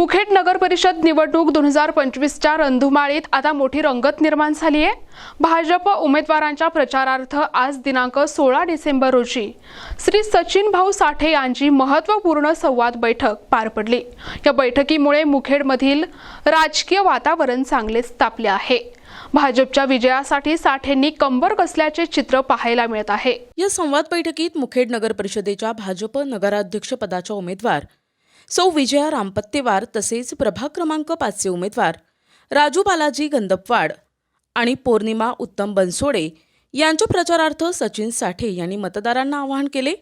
मुखेड नगर परिषद निवडणूक 2025च्या रणधुमाळीत आता मोठी रंगत निर्माण झाली आहे। भाजप उमेदवारांच्या प्रचारार्थ आज दिनांक 16 डिसेंबर रोजी श्री सचिन भाऊ साठे यांची महत्त्वपूर्ण संवाद बैठक पार पडली। या बैठकीमुळे मुखेडमधील राजकीय वातावरण चांगलेच तापले आहे। भाजपच्या विजयासाठी साठेंनी कंबर कसल्याचे चित्र पाहायला मिळत आहे। या संवाद बैठकीत मुखेड नगर परिषदेच्या भाजप नगराध्यक्ष पदाच्या उमेदवार सौ विजया रामपत्तेवार तसेच प्रभाग क्रमांक 5चे उमेदवार राजू बालाजी गंधपवाड आणि पौर्णिमा उत्तम बनसोडे यांच्या प्रचारार्थ सचिन साठे यांनी मतदारांना आवाहन केले।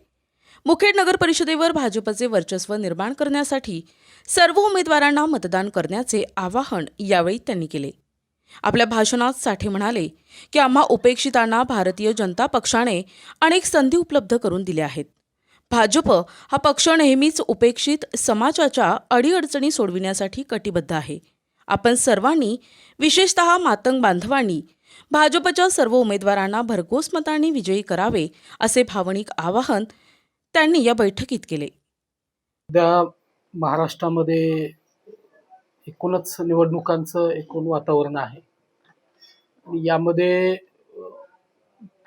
मुखेड नगर परिषदेवर भाजपचे वर्चस्व निर्माण करण्यासाठी सर्व उमेदवारांना मतदान करण्याचे आवाहन यावेळी त्यांनी केले। आपल्या भाषणात साठे म्हणाले की आम्हा उपेक्षितांना भारतीय जनता पक्षाने अनेक संधी उपलब्ध करून दिल्या आहेत। भाजप हा पक्ष नेहमीच उपेक्षित समाजाच्या अडीअडचणी सोडविण्यासाठी कटिबद्ध आहे। आपण सर्वांनी विशेषतः मातंग बांधवांनी भाजपच्या सर्व उमेदवारांना भरघोस मतांनी विजयी करावे असे भावनिक आवाहन त्यांनी या बैठकीत केले। सध्या महाराष्ट्रामध्ये एकूणच निवडणुकांचं एकूण वातावरण आहे। यामध्ये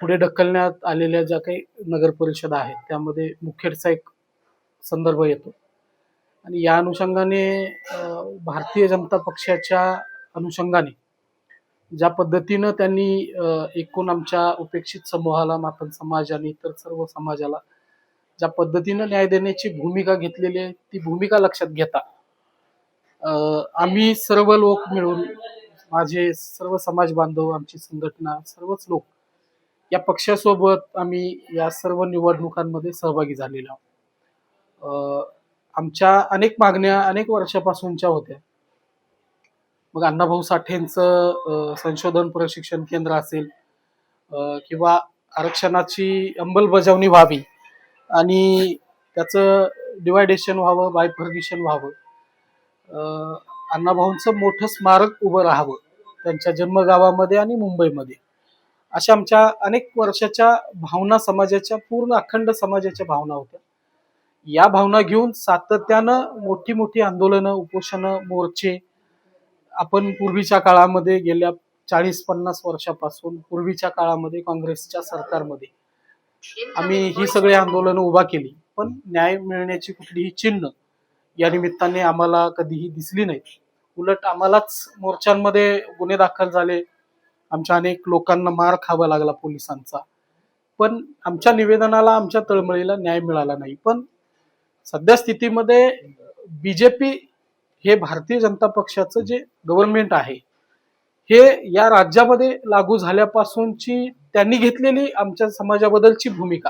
पुढे ढकलण्यात आलेल्या ज्या काही नगर परिषद आहेत त्यामध्ये मुखेडचा एक संदर्भ येतो आणि या अनुषंगाने भारतीय जनता पक्षाच्या अनुषंगाने ज्या पद्धतीनं त्यांनी एकूण आमच्या उपेक्षित समूहाला, मातंग समाज आणि इतर सर्व समाजाला ज्या पद्धतीनं न्याय देण्याची भूमिका घेतलेली आहे ती भूमिका लक्षात घेता आम्ही सर्व लोक मिळून, माझे सर्व समाज बांधव, आमची संघटना, सर्वच लोक या पक्षासोबत आम्ही या सर्व निवडणुकांमध्ये सहभागी झालेलो आहोत। आमच्या अनेक मागण्या अनेक वर्षापासूनच्या होत्या। मग अण्णाभाऊ साठेंचं संशोधन प्रशिक्षण केंद्र असेल किंवा आरक्षणाची अंमलबजावणी व्हावी आणि त्याचं डिवायडेशन व्हावं, बायफर्गेशन व्हावं, अण्णाभाऊंचं मोठं स्मारक उभं राहावं त्यांच्या जन्मगावामध्ये आणि मुंबईमध्ये, अशा आमच्या अनेक वर्षाच्या भावना समाजाच्या, पूर्ण अखंड समाजाच्या भावना होत्या। या भावना घेऊन सातत्यानं मोठी मोठी आंदोलनं, उपोषणं, मोर्चे आपण पूर्वीच्या काळामध्ये गेल्या 40-50 वर्षापासून पूर्वीच्या काळामध्ये काँग्रेसच्या सरकारमध्ये आम्ही ही सगळी आंदोलनं उभा केली, पण न्याय मिळण्याची कुठलीही चिन्ह या निमित्ताने आम्हाला कधीही दिसली नाही। उलट आम्हालाच मोर्चांमध्ये गुन्हे दाखल झाले, आमच्या अनेक लोकांना मार खावा लागला पोलिसांचा, पण आमच्या निवेदनाला, आमच्या तळमळीला न्याय मिळाला नाही। पण सध्या स्थितीमध्ये बीजेपी हे भारतीय जनता पक्षाचं जे गव्हर्नमेंट आहे हे या राज्यामध्ये लागू झाल्यापासूनची त्यांनी घेतलेली आमच्या समाजाबद्दलची भूमिका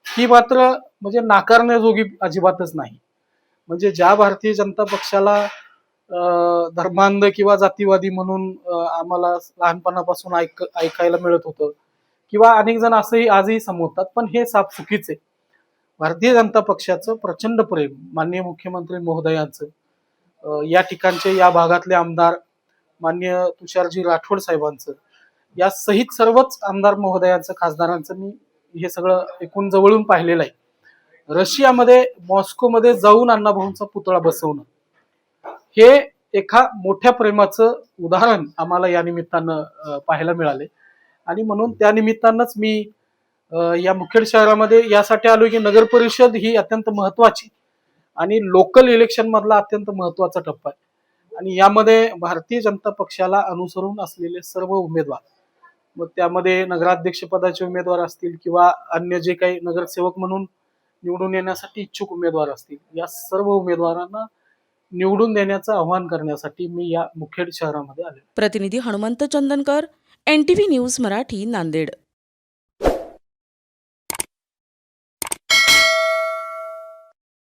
ही मात्र म्हणजे नाकारण्याजोगी अजिबातच नाही। म्हणजे ज्या भारतीय जनता पक्षाला धर्मांध किंवा जातीवादी म्हणून आम्हाला लहानपणापासून ऐकायला मिळत होतं किंवा अनेक जण असंही आजही समजतात, पण हे साफ चुकीचे। भारतीय जनता पक्षाचं प्रचंड प्रेम माननीय मुख्यमंत्री महोदयांचं, या ठिकाणचे या भागातले आमदार माननीय तुषारजी राठोड साहेबांचं, या सहित सर्वच आमदार महोदयांचं, खासदारांचं मी हे सगळं एकूण जवळून पाहिलेलं आहे। रशियामध्ये, मॉस्कोमध्ये जाऊन अण्णाभाऊंचा पुतळा बसवणं हे एका मोठ्या प्रेमाचं उदाहरण आम्हाला या निमित्तानं पाहायला मिळाले आणि म्हणून त्या निमित्तानंच मी या मुखेड शहरामध्ये यासाठी आलो की नगर परिषद ही अत्यंत महत्वाची आणि लोकल इलेक्शन मधला अत्यंत महत्वाचा टप्पा आहे आणि यामध्ये भारतीय जनता पक्षाला अनुसरून असलेले सर्व उमेदवार, मग त्यामध्ये नगराध्यक्ष पदाचे उमेदवार असतील किंवा अन्य जे काही नगरसेवक म्हणून निवडून येण्यासाठी इच्छुक उमेदवार असतील, या सर्व उमेदवारांना निवडून देण्याचं आवाहन करण्यासाठी मी या मुखेड शहरामध्ये आले। प्रतिनिधी हनुमंत चंदनकर, NTV न्यूज मराठी, नांदेड।